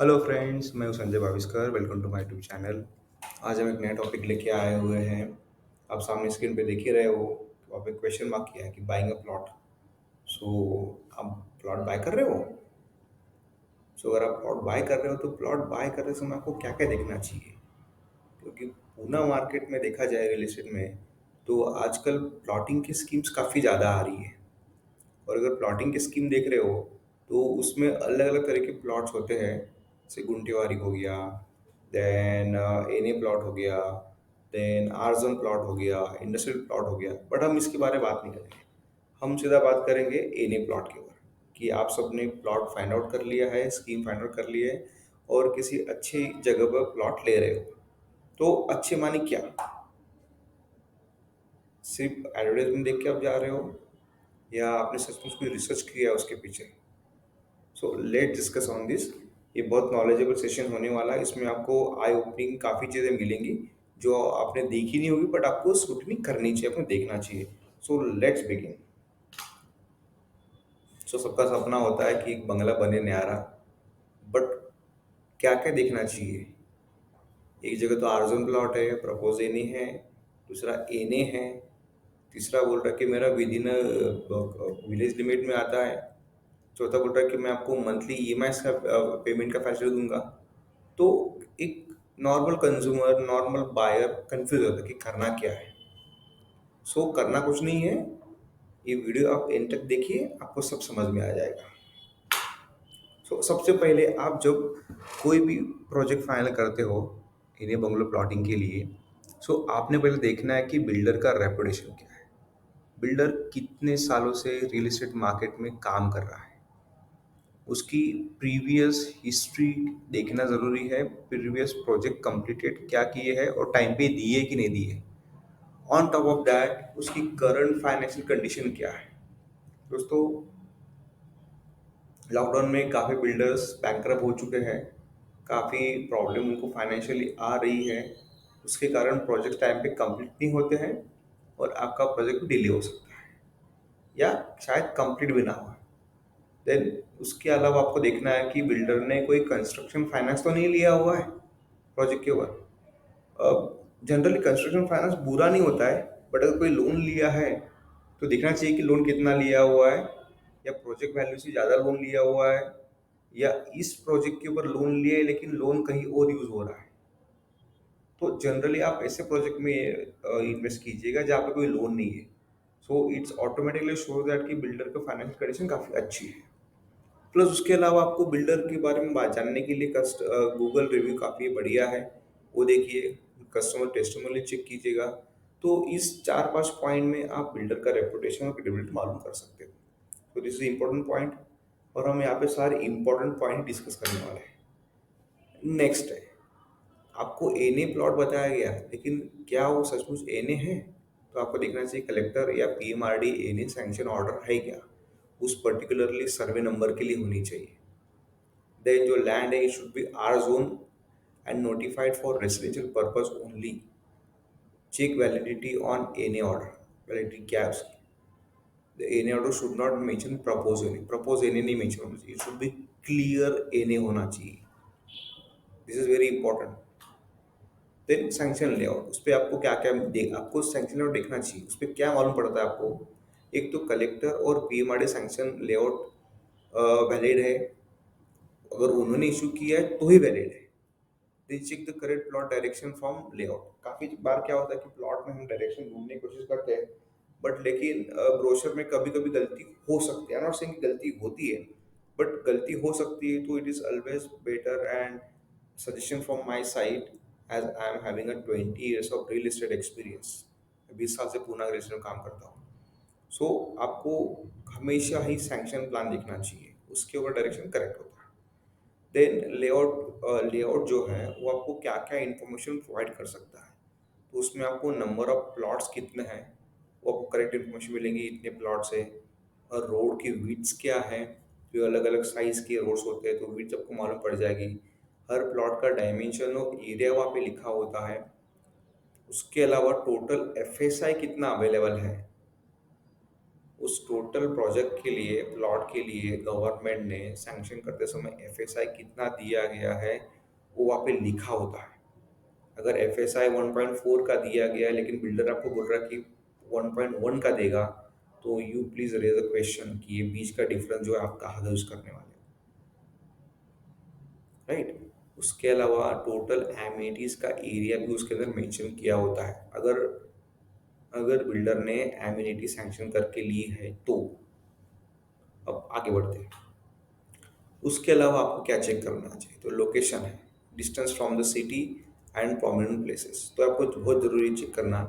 Hello friends, मैं हूं Sanjay Bhaviskar. Welcome to my YouTube channel. आज हम एक नया टॉपिक लेके आए हुए हैं। आप सामने स्क्रीन पे देख ही रहे हो। तो आप एक क्वेश्चन मार्क किया है कि बाइंग अ प्लॉट। सो आप प्लॉट बाय कर रहे हो। सो अगर आप प्लॉट बाय कर रहे हो तो प्लॉट बाय करते समय आपको क्या क्या देखना चाहिए, क्योंकि पूना मार्केट में देखा जाए रियल एस्टेट में तो आजकल प्लॉटिंग की स्कीम्स काफ़ी ज़्यादा आ रही है। और अगर प्लॉटिंग की स्कीम देख रहे हो तो उसमें अलग अलग तरह के प्लॉट्स होते हैं। जैसे गुंटेवारी हो गया, देन एन ए प्लॉट हो गया, देन आरजन प्लॉट हो गया, इंडस्ट्रियल प्लॉट हो गया। बट हम इसके बारे में बात नहीं करेंगे। हम सीधा बात करेंगे एन ए प्लॉट के ऊपर कि आप सबने प्लॉट फाइंड आउट कर लिया है, स्कीम फाइंड आउट कर ली है और किसी अच्छी जगह पर प्लॉट ले रहे हो। तो अच्छे माने क्या? सिर्फ एडवर्टाइजमेंट देख के आप जा रहे हो या आपने सचमुच कोई रिसर्च किया है उसके पीछे? So let discuss on this. ये बहुत नॉलेजेबल सेशन होने वाला है। इसमें आपको आई ओपनिंग काफ़ी चीज़ें मिलेंगी जो आपने देखी नहीं होगी, बट आपको स्क्रूटनी करनी चाहिए, आपको देखना चाहिए। So let's begin. सो सबका सपना होता है कि एक बंगला बने न्यारा, बट क्या क्या देखना चाहिए? एक जगह तो आर्जन प्लॉट है, प्रपोज एने है, दूसरा एने है, तीसरा बोल रहा है कि मेरा विद इन विलेज लिमिट में आता है, चौथा बोल रहा है कि मैं आपको मंथली ईएमआई का पेमेंट का फैसिलिटी दूंगा। तो एक normal consumer, normal buyer confuse होता है कि करना क्या है। सो करना कुछ नहीं है। ये वीडियो आप एंड तक देखिए, आपको सब समझ में आ जाएगा। सो सबसे पहले आप जब कोई भी प्रोजेक्ट फाइनल करते हो इन्हें बंगलो प्लॉटिंग के लिए, सो आपने पहले देखना है कि बिल्डर का रेपुटेशन क्या है। बिल्डर कितने सालों से रियल एस्टेट मार्केट में काम कर रहा है, उसकी प्रीवियस हिस्ट्री देखना ज़रूरी है। प्रीवियस प्रोजेक्ट कंप्लीटेड क्या किए हैं और टाइम पे दिए कि नहीं दिए। ऑन टॉप ऑफ दैट उसकी करंट फाइनेंशियल कंडीशन क्या है। दोस्तों, लॉकडाउन में काफ़ी बिल्डर्स बैंकरप्ट हो चुके हैं, काफ़ी प्रॉब्लम उनको फाइनेंशियली आ रही है। उसके कारण प्रोजेक्ट टाइम पे कंप्लीट नहीं होते हैं और आपका प्रोजेक्ट डिले हो सकता है या शायद कंप्लीट भी ना हो। देन उसके अलावा आपको देखना है कि बिल्डर ने कोई कंस्ट्रक्शन फाइनेंस तो नहीं लिया हुआ है प्रोजेक्ट के ऊपर। जनरली कंस्ट्रक्शन फाइनेंस बुरा नहीं होता है, बट अगर कोई लोन लिया है तो देखना चाहिए कि लोन कितना लिया हुआ है, या प्रोजेक्ट वैल्यू से ज़्यादा लोन लिया हुआ है, या इस प्रोजेक्ट के ऊपर लोन लिया है लेकिन लोन कहीं और यूज़ हो रहा है। तो जनरली आप ऐसे प्रोजेक्ट में इन्वेस्ट कीजिएगा जहाँ पे कोई लोन नहीं है। So it's automatically show that कि बिल्डर का फाइनेंशियल कंडीशन काफ़ी अच्छी है। प्लस उसके अलावा आपको बिल्डर के बारे में बात जानने के लिए गूगल रिव्यू काफ़ी बढ़िया है, वो देखिए। कस्टमर टेस्टिमोनियल चेक कीजिएगा। तो इस 4-5 पॉइंट में आप बिल्डर का रेपुटेशन और क्रेडिबिलिटी मालूम कर सकते हो। तो दिस इज इम्पोर्टेंट पॉइंट, और हम यहाँ पे सारे इम्पोर्टेंट पॉइंट डिस्कस करने वाले हैं। नेक्स्ट है, आपको एनए प्लॉट बताया गया, लेकिन क्या वो सचमुच एनए है? तो आपको देखना चाहिए कलेक्टर या पीएमआरडी एनए सैंक्शन ऑर्डर है क्या, उस पर्टिकुलरली सर्वे नंबर के लिए होनी चाहिए। देन जो लैंड है, it should be R zone and notified for residential purpose only. Check validity on NA order. Validity क्या है उसकी? The NA order should not mention propose NA. Propose NA नहीं mention होना चाहिए. It should be clear NA होना चाहिए. This is very important. Then sanction layout, उस पर आपको क्या क्या आपको सैंक्शन लेआउट देखना चाहिए। उस पर क्या मालूम पड़ता है आपको? एक तो कलेक्टर और पीएमआरडी सैंक्शन लेआउट वैलिड है, अगर उन्होंने इशू किया है तो ही वैलिड है। They check the correct plot direction from layout. काफ़ी बार क्या होता है कि प्लॉट में हम डायरेक्शन ढूंढने की कोशिश करते हैं, बट लेकिन ब्रोशर में कभी कभी गलती हो सकती है। नॉट सेइंग कि गलती होती है, बट गलती हो सकती है। तो it is always better and suggestion from my side, as I am having a 20 years of real estate experience. 20 साल से पूना रियल एस्टेट में काम करता हूँ। सो आपको हमेशा ही सैंक्शन प्लान देखना चाहिए, उसके ऊपर डायरेक्शन करेक्ट होता है। देन लेआउट जो है वो आपको क्या क्या इन्फॉर्मेशन प्रोवाइड कर सकता है। तो उसमें आपको नंबर ऑफ प्लॉट्स कितने हैं वो आपको करेक्ट इन्फॉर्मेशन मिलेंगी, इतने प्लॉट्स है। और रोड की विड्थ क्या है, जो अलग अलग साइज़ के रोड्स होते हैं तो विड्थ आपको मालूम पड़ जाएगी। हर प्लॉट का डायमेंशन और एरिया वहाँ पे लिखा होता है। उसके अलावा टोटल एफएसआई कितना अवेलेबल है, उस टोटल प्रोजेक्ट के लिए, प्लॉट के लिए गवर्नमेंट ने सैंक्शन करते समय एफएसआई कितना दिया गया है वो वहाँ पे लिखा होता है। अगर एफएसआई 1.4 का दिया गया है लेकिन बिल्डर आपको बोल रहा है कि 1.1 का देगा, तो you please raise a question कि ये बीच का डिफरेंस जो है आप कहाँ यूज करने वाले हैं, राइट। उसके अलावा टोटल एमिनिटीज का एरिया भी उसके अंदर मेंशन किया होता है। अगर अगर बिल्डर ने एमिनिटी सैंक्शन करके ली है तो अब आगे बढ़ते हैं। उसके अलावा आपको क्या चेक करना चाहिए, तो लोकेशन है, distance from the city and prominent places. तो आपको बहुत ज़रूरी चेक करना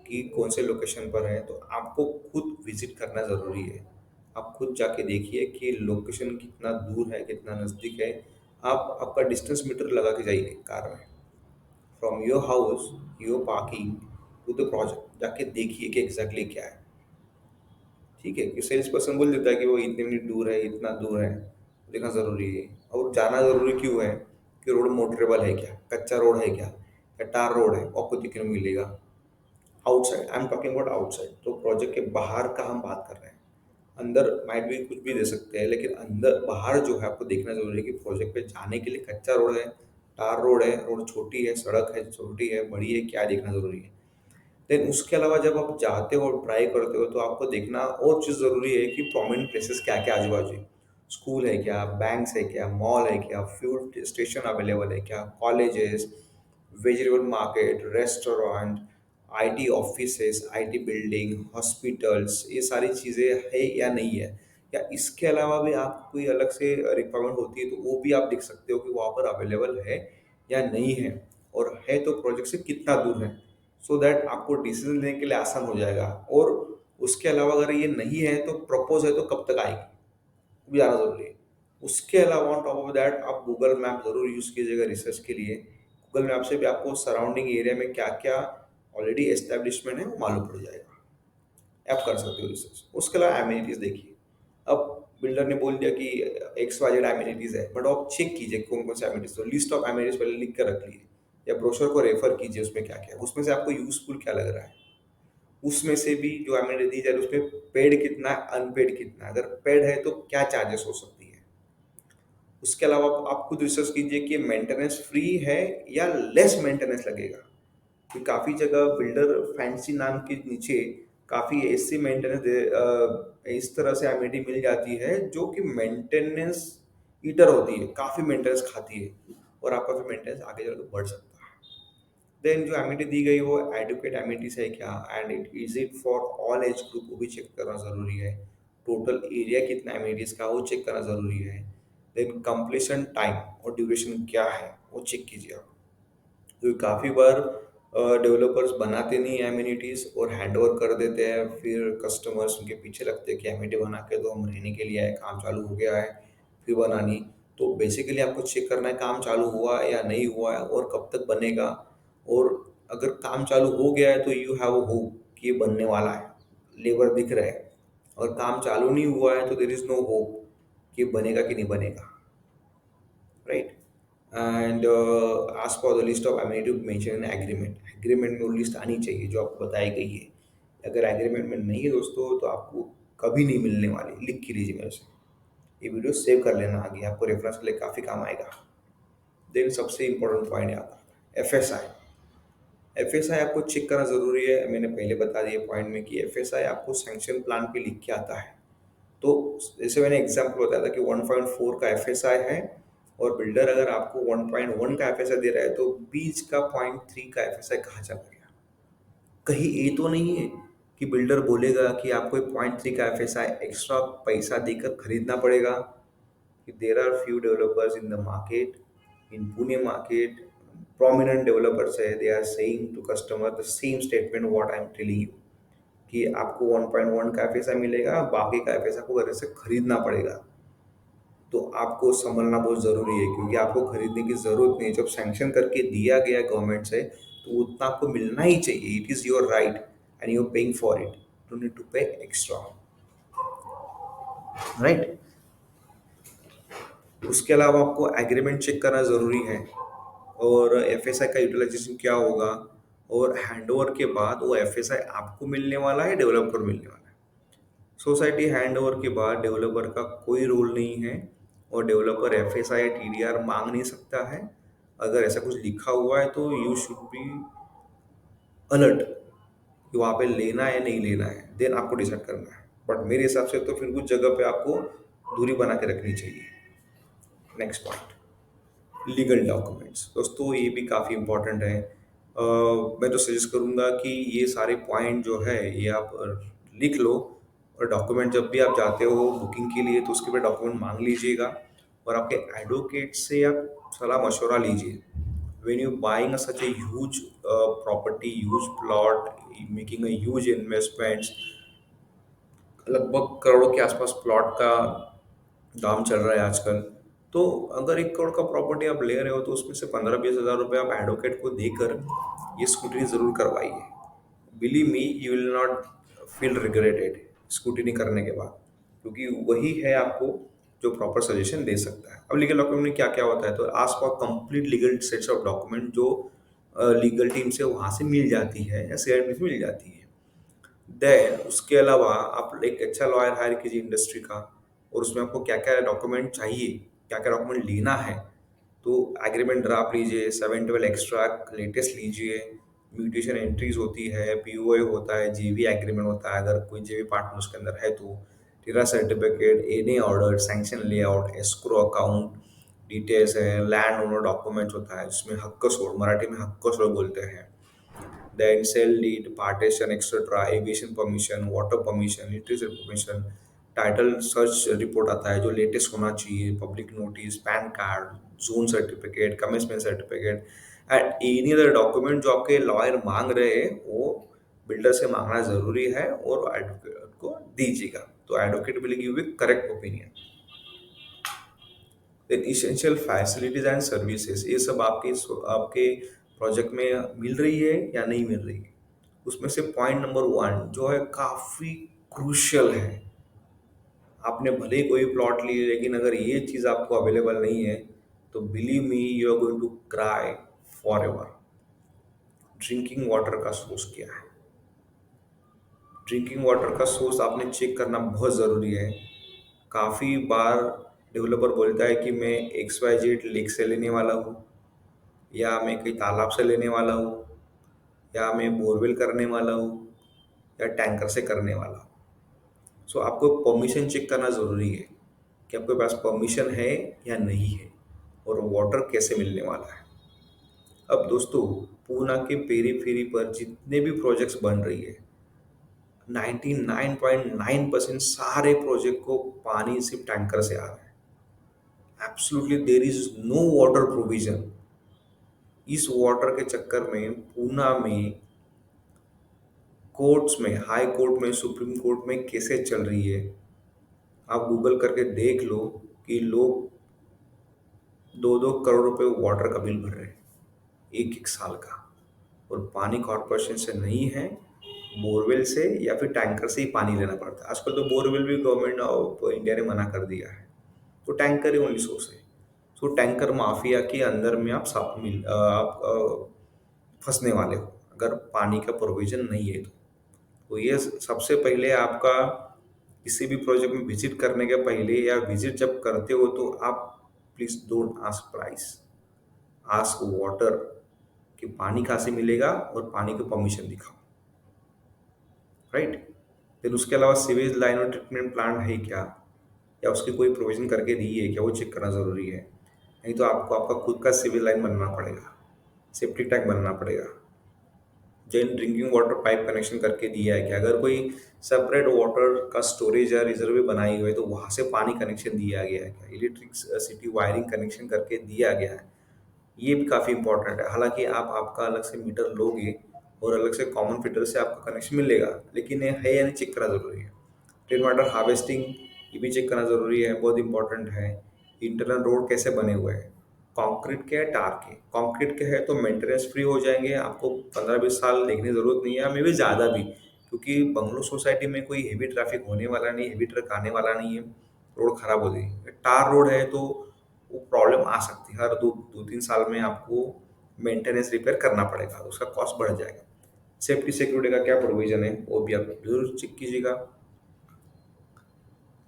कि कौन से लोकेशन पर है, तो आपको खुद विजिट करना ज़रूरी है। आप खुद जाके देखिए कि लोकेशन कितना दूर है, कितना नज़दीक है। आप आपका डिस्टेंस मीटर लगा के जाइए कार में, from your house, your parking two the project, जाके देखिए कि एग्जैक्टली क्या है। ठीक है, कि सेल्स पर्सन बोल देता है कि वो इतने मिनट दूर है, इतना दूर है, देखना ज़रूरी है। और जाना ज़रूरी क्यों है, कि रोड मोटरेबल है क्या, कच्चा रोड है क्या, या टार रोड है, आपको दिखने को मिलेगा। Outside, I am talking about outside, तो प्रोजेक्ट के बाहर का हम बात कर रहे हैं। अंदर माइट भी कुछ भी दे सकते हैं, लेकिन अंदर बाहर जो है आपको देखना जरूरी है कि प्रोजेक्ट पे जाने के लिए कच्चा रोड है, टार रोड है, रोड छोटी है, सड़क है, छोटी है, बड़ी है, क्या देखना जरूरी है। देन उसके अलावा जब आप जाते हो और ट्राई करते हो तो आपको देखना और चीज़ ज़रूरी है कि प्रोमिनेंट प्लेसेस क्या क्या आजू बाजू है। स्कूल है क्या, बैंक्स है क्या, मॉल है क्या, फ्यूल स्टेशन अवेलेबल है क्या, colleges, vegetable market, restaurant, IT offices, IT building, hospitals, ये सारी चीज़ें है या नहीं है। या इसके अलावा भी आपको कोई अलग से रिक्वायरमेंट होती है तो वो भी आप देख सकते हो कि वहाँ पर अवेलेबल है या नहीं है, और है तो प्रोजेक्ट से कितना दूर है, सो दैट आपको डिसीजन लेने के लिए आसान हो जाएगा। और उसके अलावा अगर ये नहीं है तो प्रपोज है तो कब तक आएगी, वो भी जाना जरूरी है। उसके अलावा ऑन टॉप ऑफ दैट आप गूगल मैप जरूर यूज कीजिएगा रिसर्च के लिए। गूगल मैप से भी आपको सराउंडिंग एरिया में क्या क्या ऑलरेडी एस्टेब्लिशमेंट है वो मालूम पड़ जाएगा, आप कर सकते हो रिसर्च। उसके अलावा एमिनिटीज देखिए। अब बिल्डर ने बोल दिया कि एक्स वाई जेड एमिनिटीज है, बट आप चेक कीजिए कौन कौन से एमिनिटीज, तो लिस्ट ऑफ एमिनिटीज पहले लिख कर रख लिए, या ब्रोशर को रेफर कीजिए उसमें क्या क्या है, उसमें से आपको यूजफुल क्या लग रहा है। उसमें से भी जो एमिनिटी दी जाए उसमें पेड कितना है, अनपेड कितना है, अगर पेड है तो क्या चार्जेस हो सकती है। उसके अलावा आप खुद रिसर्च कीजिए कि मेंटेनेंस फ्री है या लेस मेंटेनेंस लगेगा। कि काफ़ी जगह बिल्डर फैंसी नाम के नीचे काफ़ी ऐसी मेंटेनेंस इस तरह से एमिनिटी मिल जाती है जो कि मेंटेनेंस ईटर होती है, काफ़ी मेंटेनेंस खाती है, और आपका फिर मेंटेनेंस आगे चलकर बढ़ सकता है। देन जो एमिनिटी दी गई वो एडुकेट एमिनिटीज है क्या, and it is it for all age group, वो भी चेक करना ज़रूरी है। टोटल एरिया कितना एमिनिटीज का वो चेक करना ज़रूरी है। देन कंप्लीशन टाइम और ड्यूरेशन क्या है वो चेक कीजिए आप, क्योंकि काफ़ी बार डेवलपर्स बनाते नहीं है एमिनिटीज़ और हैंड ओवर कर देते हैं, फिर कस्टमर्स उनके पीछे लगते हैं कि एमिनिटी बना के दो, हम रहने के लिए आए, काम चालू हो गया है, फिर बनानी। तो बेसिकली आपको चेक करना है काम चालू हुआ है या नहीं हुआ है और कब तक बनेगा। और अगर काम चालू हो गया है तो यू हैव होप कि ये बनने वाला है, लेबर दिख रहा है। और काम चालू नहीं हुआ है तो देर इज़ नो होप कि बनेगा कि नहीं बनेगा, राइट। एंड आज for the list of amenity mention in agreement, agreement में वो लिस्ट आनी चाहिए जो आपको बताई गई है। अगर एग्रीमेंट में नहीं है दोस्तों तो आपको कभी नहीं मिलने वाली, लिख के लीजिए मेरे से। ये वीडियो सेव कर लेना, आगे आपको रेफरेंस के लिए काफ़ी काम आएगा। देन सबसे इंपॉर्टेंट पॉइंट आता है F S I. F S I आपको चेक करना ज़रूरी है, मैंने पहले बता दिया पॉइंट में कि एफ एस आई आपको सैंक्शन प्लान पे लिख के आता है। तो जैसे मैंने एग्जांपल बताया था कि 1.4 का एफएसआई है, और बिल्डर अगर आपको 1.1 का एफएसआई दे रहा है तो बीच का 0.3 का एफएसआई कहाँ चला गया। कहीं ये तो नहीं है कि बिल्डर बोलेगा कि आपको 0.3 का एफएसआई एक्स्ट्रा पैसा देकर खरीदना पड़ेगा। कि there are few developers in the market, in Pune market, prominent developers है, they are saying to customer the same statement what I am telling you, कि आपको 1.1 का एफएसआई मिलेगा, बाकी का एफएसआई आपको घर से खरीदना पड़ेगा। तो आपको संभलना बहुत ज़रूरी है, क्योंकि आपको खरीदने की ज़रूरत नहीं है। जब सैंक्शन करके दिया गया गवर्नमेंट से तो उतना आपको मिलना ही चाहिए, it is your right and you are paying for it, don't need to pay extra, right. उसके अलावा आपको एग्रीमेंट चेक करना ज़रूरी है, और एफएसआई का यूटिलाइजेशन क्या होगा, और हैंडओवर के बाद वो एफएसआई आपको मिलने वाला है, डेवलपर मिलने वाला है। सोसाइटी हैंडओवर के बाद डेवलपर का कोई रोल नहीं है और डेवलपर एफएसआई या टीडीआर मांग नहीं सकता है। अगर ऐसा कुछ लिखा हुआ है तो यू शुड बी अलर्ट कि वहाँ पे लेना है नहीं लेना है, देन आपको डिसाइड करना है। बट मेरे हिसाब से तो फिर कुछ जगह पे आपको दूरी बना के रखनी चाहिए। Next point, legal documents. दोस्तों ये भी काफ़ी इम्पोर्टेंट है। मैं तो सजेस्ट करूँगा कि ये सारे पॉइंट जो है ये आप लिख लो, और डॉक्यूमेंट जब भी आप जाते हो बुकिंग के लिए तो उसके लिए डॉक्यूमेंट मांग लीजिएगा, और आपके एडवोकेट से आप सलाह मशवरा लीजिए। when you buying a, such a huge property, huge plot, making a huge investments, लगभग करोड़ों के आसपास प्लॉट का दाम चल रहा है आजकल। तो अगर 1 करोड़ का प्रॉपर्टी आप ले रहे हो तो उसमें से 15-20 हज़ार रुपये आप एडवोकेट को देकर ये स्कूटनी ज़रूर करवाइए। Believe me, you will not feel regretted scrutiny करने के बाद, क्योंकि वही है आपको जो प्रॉपर सजेशन दे सकता है। अब लीगल डॉक्यूमेंट में क्या क्या होता है, तो आस पास complete legal sets of document जो लीगल टीम से वहाँ से मिल जाती है या सीआरपी से मिल जाती है। देन उसके अलावा आप एक अच्छा लॉयर हायर कीजिए इंडस्ट्री का, और उसमें आपको क्या क्या डॉक्यूमेंट चाहिए, क्या क्या डॉक्यूमेंट लेना है। तो एग्रीमेंट ड्राफ्ट लीजिए, 712 एक्स्ट्रा लेटेस्ट लीजिए, म्यूटेशन एंट्रीज होती है, पीओए होता है, जेवी एग्रीमेंट होता है अगर कोई जेवी पार्टनर उसके अंदर है तो, टीरा सर्टिफिकेट, एने order, sanction layout, escrow account details है, लैंड ओनर डॉक्यूमेंट्स होता है जिसमें हक्क सोड, मराठी में हक्क सोड बोलते हैं, then cell deed, partition, etc., aviation permission, water permission, literature permission, title search report आता है जो लेटेस्ट होना चाहिए, public notice, pan card, zone certificate, commencement certificate and any other document जो आपके लॉयर मांग रहे हैं वो बिल्डर से मांगना जरूरी है और एडवोकेट को दीजिएगा, तो advocate will give you correct opinion. Then essential facilities and services, ये सब आपके प्रोजेक्ट में मिल रही है या नहीं मिल रही है। उसमें से पॉइंट नंबर 1 जो है काफ़ी क्रूशियल है, आपने भले ही कोई प्लॉट ली लेकिन अगर ये चीज़ आपको अवेलेबल नहीं है तो believe me you are going to cry forever. Drinking water का सोर्स क्या है? ड्रिंकिंग वाटर का सोर्स आपने चेक करना बहुत ज़रूरी है। काफ़ी बार डेवलपर बोलता है कि मैं एक्स वाई जेड लेक से लेने वाला हूँ, या मैं कहीं तालाब से लेने वाला हूँ, या मैं बोरवेल करने वाला हूँ, या टैंकर से करने वाला हूँ। सो आपको परमिशन चेक करना ज़रूरी है कि आपके पास परमिशन है या नहीं है, और वाटर कैसे मिलने वाला है। अब दोस्तों, पूना के पेरी फेरी पर जितने भी प्रोजेक्ट्स बन रही है, 99.9% सारे प्रोजेक्ट को पानी सिर्फ टैंकर से आ रहा है। Absolutely there is no water provision. इस वाटर के चक्कर में पूना में कोर्ट्स में, हाई कोर्ट में, सुप्रीम कोर्ट में केसेस चल रही है। आप गूगल करके देख लो कि लोग 2-2 करोड़ रुपए वाटर का बिल भर रहे हैं एक एक साल का, और पानी कॉर्पोरेशन से नहीं है, बोरवेल से या फिर टैंकर से ही पानी लेना पड़ता है। आजकल तो बोरवेल भी गवर्नमेंट ऑफ इंडिया ने मना कर दिया है, तो टैंकर ही ओनली सोर्स है। तो टैंकर माफिया के अंदर में आप फंसने वाले हो अगर पानी का प्रोविजन नहीं है तो ये सबसे पहले आपका किसी भी प्रोजेक्ट में विजिट करने के पहले या विजिट जब करते हो तो आप please don't ask price, ask water कि पानी कहाँ से मिलेगा और पानी की परमिशन दिखाओ, राइट। फिर उसके अलावा सीवेज लाइन और ट्रीटमेंट प्लांट है क्या, या उसकी कोई प्रोविजन करके दी है क्या, वो चेक करना ज़रूरी है। नहीं तो आपको आपका खुद का सिविल लाइन बनना पड़ेगा, सेफ्टी टैंक बनना पड़ेगा। Jain drinking water pipe connection करके दिया है कि अगर कोई सेपरेट वाटर का स्टोरेज या रिजर्व बनाई हुई है तो वहाँ से पानी कनेक्शन दिया गया है क्या, इलेक्ट्रिक सिटी वायरिंग कनेक्शन करके दिया गया है। ये भी काफ़ी इंपॉर्टेंट है। हालांकि आप आपका अलग से मीटर लोगे और अलग से कॉमन फिटर से आपका कनेक्शन मिलेगा, लेकिन ये है या नहीं चेक करना ज़रूरी है। रेन वाटर हार्वेस्टिंग, ये भी चेक करना ज़रूरी है, बहुत इंपॉर्टेंट है। इंटरनल रोड कैसे बने हुए हैं, कंक्रीट के है टार के। कंक्रीट के है तो मेंटेनेंस फ्री हो जाएंगे, आपको 15-20 साल देखने की ज़रूरत नहीं है, मे भी ज़्यादा भी, क्योंकि बंगलो सोसाइटी में कोई हेवी ट्रैफिक होने वाला नहीं, हेवी ट्रक आने वाला नहीं है, रोड खराब हो जाएगी। टार रोड है तो वो प्रॉब्लम आ सकती है, हर 2-3 साल में आपको मेंटेनेंस रिपेयर करना पड़ेगा, उसका कॉस्ट बढ़ जाएगा। सेफ्टी सिक्योरिटी का क्या प्रोविजन है वो भी आप जरूर चेक कीजिएगा।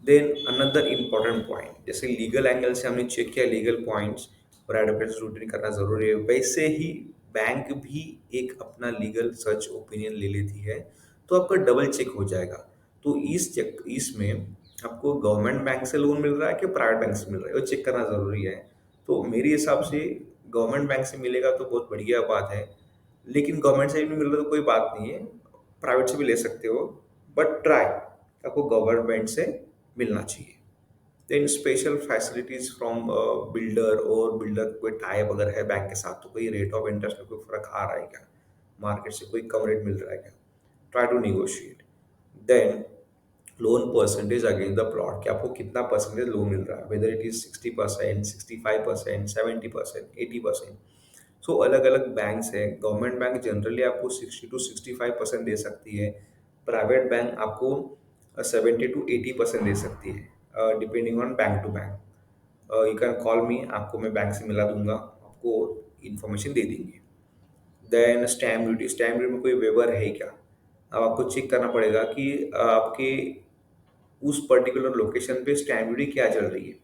देन अनदर इम्पॉर्टेंट पॉइंट, जैसे लीगल एंगल से हमने चेक किया लीगल पॉइंट्स और एडवोकेट स्क्रूटनी करना ज़रूरी है, वैसे ही बैंक भी एक अपना लीगल सर्च ओपिनियन ले लेती है, तो आपका डबल चेक हो जाएगा। तो इसमें आपको गवर्नमेंट बैंक से लोन मिल रहा है कि प्राइवेट बैंक से मिल रहा है, वो चेक करना ज़रूरी है। तो मेरे हिसाब से गवर्नमेंट बैंक से मिलेगा तो बहुत बढ़िया बात है, लेकिन गवर्नमेंट से भी नहीं मिल रहा तो कोई बात नहीं है, प्राइवेट से भी ले सकते हो, बट ट्राई आपको गवर्नमेंट से मिलना चाहिए। Then special facilities from builder, और बिल्डर कोई टाइप अगर है बैंक के साथ तो कोई रेट ऑफ इंटरेस्ट में कोई फर्क आ रहा है क्या, मार्केट से कोई कम रेट मिल रहा है क्या, try to negotiate. Then loan percentage against the plot, कि आपको कितना परसेंटेज लोन मिल रहा है, वेदर इट इज 60%, 65%, 70%, 80%। सो अलग अलग बैंक्स है, गवर्नमेंट बैंक जनरली आपको 60 to 65% दे सकती है, प्राइवेट बैंक आपको 70 to 80% दे सकती है, depending on bank to bank. You can call me, आपको मैं बैंक से मिला दूंगा, आपको इन्फॉर्मेशन दे देंगे। देन स्टैम्प ड्यूटी में कोई वेवर है क्या, अब आपको चेक करना पड़ेगा कि आपके उस पर्टिकुलर लोकेशन पे स्टैम्प ड्यूटी क्या चल रही है,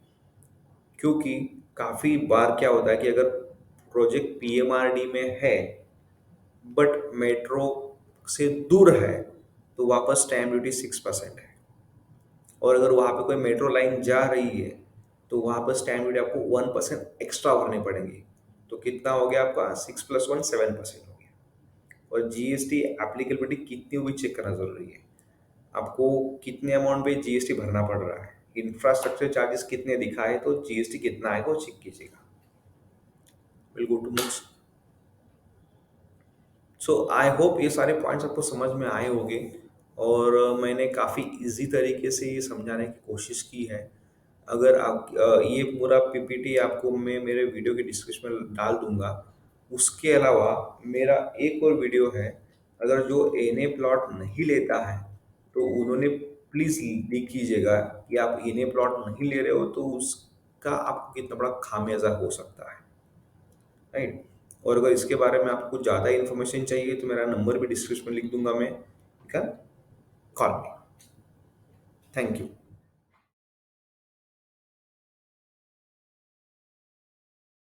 क्योंकि काफ़ी बार क्या होता है कि अगर प्रोजेक्ट पीएमआरडी में है बट मेट्रो से दूर है, तो वहाँ पर स्टैम्प ड्यूटी 6% है, और अगर वहाँ पे कोई मेट्रो लाइन जा रही है तो वहाँ पर स्टैम्प ड्यूटी आपको 1% एक्स्ट्रा भरने पड़ेंगे। तो कितना हो गया आपका, 6 + 1 7% हो गया। और जीएसटी एप्लीकेबिलिटी कितनी हुई चेक करना जरूरी है, आपको कितने अमाउंट पे जीएसटी भरना पड़ रहा है, इंफ्रास्ट्रक्चर चार्जेस कितने दिखाए तो जीएसटी कितना आएगा वो चेक कीजिएगा। Will go to next. So I hope ये सारे पॉइंट्स आपको समझ में आए होंगे, और मैंने काफ़ी इजी तरीके से ये समझाने की कोशिश की है। अगर आप ये पूरा पीपीटी आपको मैं मेरे वीडियो के डिस्क्रिप्शन में डाल दूंगा। उसके अलावा मेरा एक और वीडियो है, अगर जो एनए प्लॉट नहीं लेता है तो उन्होंने प्लीज़ लिख कीजिएगा कि आप एनए प्लॉट नहीं ले रहे हो तो उसका आपको कितना बड़ा खामियाजा हो सकता है, राइट। और अगर इसके बारे में आपको ज़्यादा इन्फॉर्मेशन चाहिए तो मेरा नंबर भी डिस्क्रिप्शन में लिख दूंगा मैं, you can call me. Thank you.